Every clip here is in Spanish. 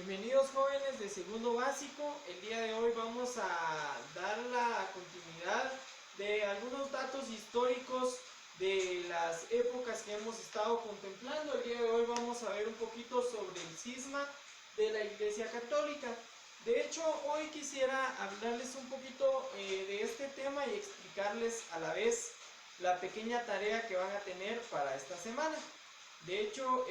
Bienvenidos jóvenes de segundo básico. El día de hoy vamos a dar la continuidad de algunos datos históricos de las épocas que hemos estado contemplando. El día de hoy vamos a ver un poquito sobre el cisma de la Iglesia Católica. De hecho, hoy quisiera hablarles un poquito de este tema y explicarles a la vez la pequeña tarea que van a tener para esta semana. De hecho,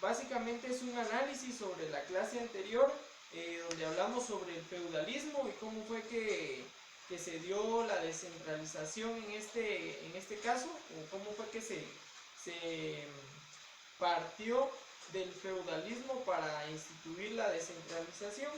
básicamente es un análisis sobre la clase anterior, donde hablamos sobre el feudalismo y cómo fue que se dio la descentralización en este caso, o cómo fue que se partió del feudalismo para instituir la descentralización.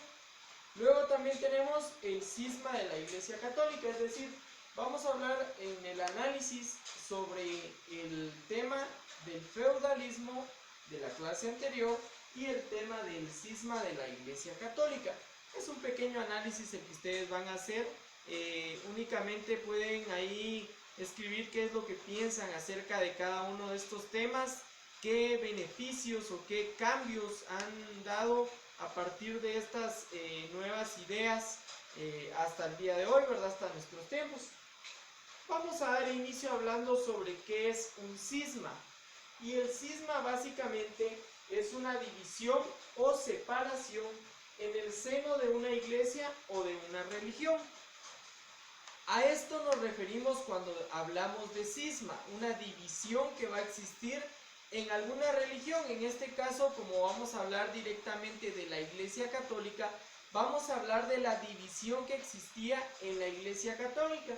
Luego también tenemos el cisma de la Iglesia Católica, es decir, vamos a hablar en el análisis sobre el tema del feudalismo de la clase anterior y el tema del cisma de la Iglesia Católica. Es un pequeño análisis el que ustedes van a hacer. Únicamente pueden ahí escribir qué es lo que piensan acerca de cada uno de estos temas, qué beneficios o qué cambios han dado a partir de estas nuevas ideas hasta el día de hoy, ¿verdad? Hasta nuestros tiempos. Vamos a dar inicio hablando sobre qué es un cisma. Y el cisma básicamente es una división o separación en el seno de una iglesia o de una religión. A esto nos referimos cuando hablamos de cisma, una división que va a existir en alguna religión. En este caso, como vamos a hablar directamente de la Iglesia Católica, vamos a hablar de la división que existía en la Iglesia Católica.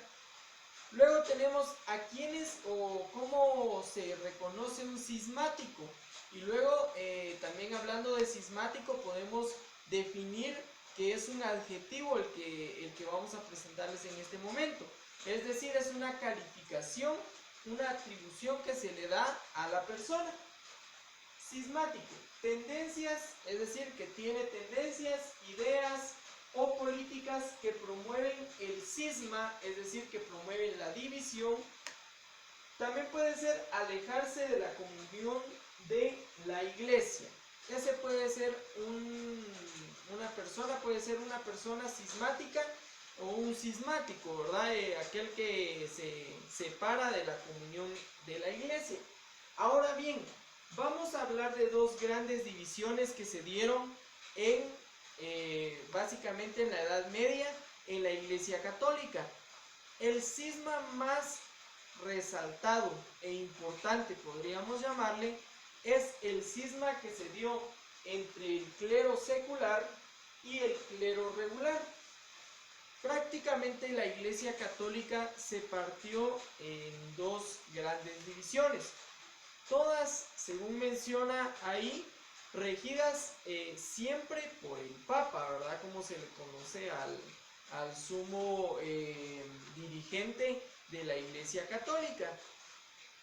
Luego tenemos a quiénes o cómo se reconoce un cismático. Y luego también hablando de cismático podemos definir que es un adjetivo el que vamos a presentarles en este momento. Es decir, es una calificación, una atribución que se le da a la persona. Cismático, tendencias, es decir, que tiene tendencias, ideas o políticas que promueven el cisma, es decir, que promueven la división. También puede ser alejarse de la comunión de la iglesia. Ese puede ser puede ser una persona cismática o un cismático, ¿verdad? Aquel que se separa de la comunión de la iglesia. Ahora bien, vamos a hablar de dos grandes divisiones que se dieron básicamente en la Edad Media en la Iglesia Católica. El cisma más resaltado e importante, podríamos llamarle, es el cisma que se dio entre el clero secular y el clero regular. Prácticamente la Iglesia Católica se partió en dos grandes divisiones, todas, según menciona ahí, regidas siempre por el Papa, ¿verdad? Como se le conoce al sumo dirigente de la Iglesia Católica.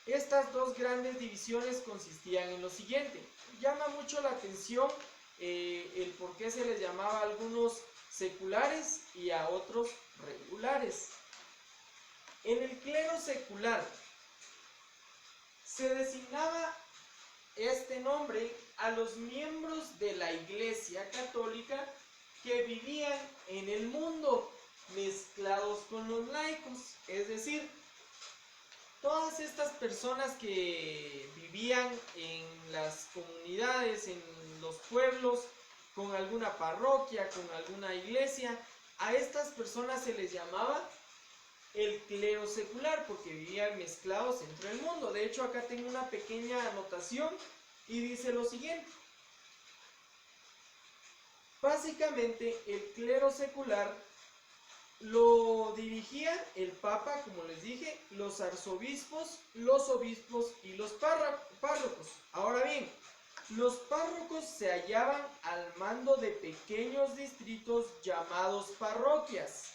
Estas dos grandes divisiones consistían en lo siguiente. Llama mucho la atención el por qué se les llamaba a algunos seculares y a otros regulares. En el clero secular se designaba este nombre a los miembros de la Iglesia Católica que vivían en el mundo mezclados con los laicos, es decir, todas estas personas que vivían en las comunidades, en los pueblos, con alguna parroquia, con alguna iglesia, a estas personas se les llamaba el clero secular porque vivían mezclados entre el mundo. De hecho, acá tengo una pequeña anotación y dice lo siguiente. Básicamente, el clero secular lo dirigía el Papa, como les dije, los arzobispos, los obispos y los párrocos. Ahora bien, los párrocos se hallaban al mando de pequeños distritos llamados parroquias.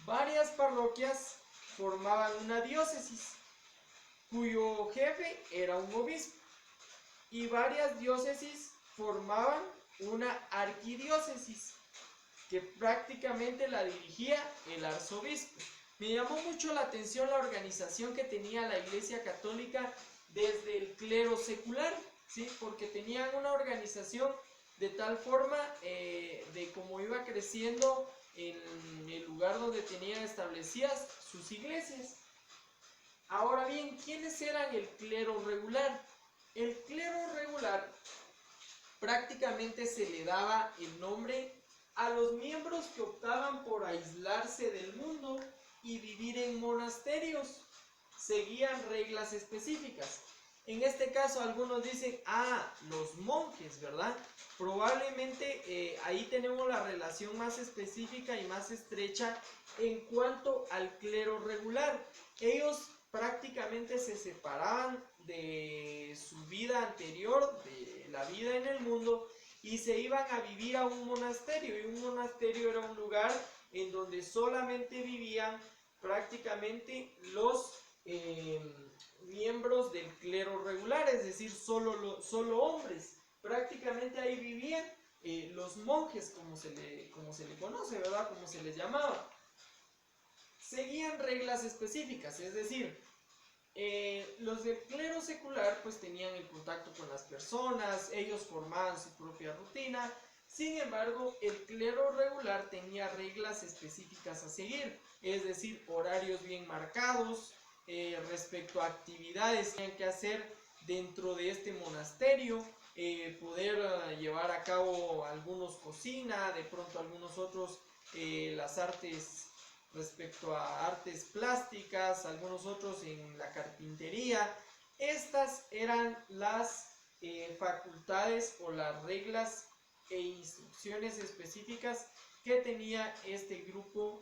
Varias parroquias formaban una diócesis, cuyo jefe era un obispo, y varias diócesis formaban una arquidiócesis, que prácticamente la dirigía el arzobispo. Me llamó mucho la atención la organización que tenía la Iglesia Católica desde el clero secular, ¿sí? Porque tenían una organización de tal forma de cómo iba creciendo en el lugar donde tenían establecidas sus iglesias. Ahora bien, ¿quiénes eran el clero regular? El clero regular prácticamente se le daba el nombre a los miembros que optaban por aislarse del mundo y vivir en monasterios. Seguían reglas específicas. En este caso algunos dicen, los monjes, ¿verdad? Probablemente ahí tenemos la relación más específica y más estrecha en cuanto al clero regular. Ellos prácticamente se separaban de su vida anterior, de la vida en el mundo, y se iban a vivir a un monasterio. Y un monasterio era un lugar en donde solamente vivían prácticamente los miembros del clero regular, es decir, solo hombres. Prácticamente ahí vivían los monjes, como se le conoce, ¿verdad? Como se les llamaba. Seguían reglas específicas, es decir, los del clero secular pues tenían el contacto con las personas, ellos formaban su propia rutina. Sin embargo, el clero regular tenía reglas específicas a seguir, es decir, horarios bien marcados, respecto a actividades que tenían que hacer dentro de este monasterio, poder llevar a cabo algunos cocina, de pronto algunos otros las artes, respecto a artes plásticas, algunos otros en la carpintería. Estas eran las facultades o las reglas e instrucciones específicas que tenía este grupo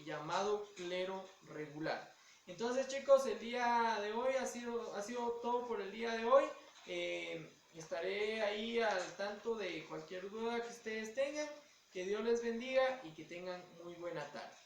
llamado clero regular. Entonces, chicos, el día de hoy ha sido todo por el día de hoy. Estaré ahí al tanto de cualquier duda que ustedes tengan. Que Dios les bendiga y que tengan muy buena tarde.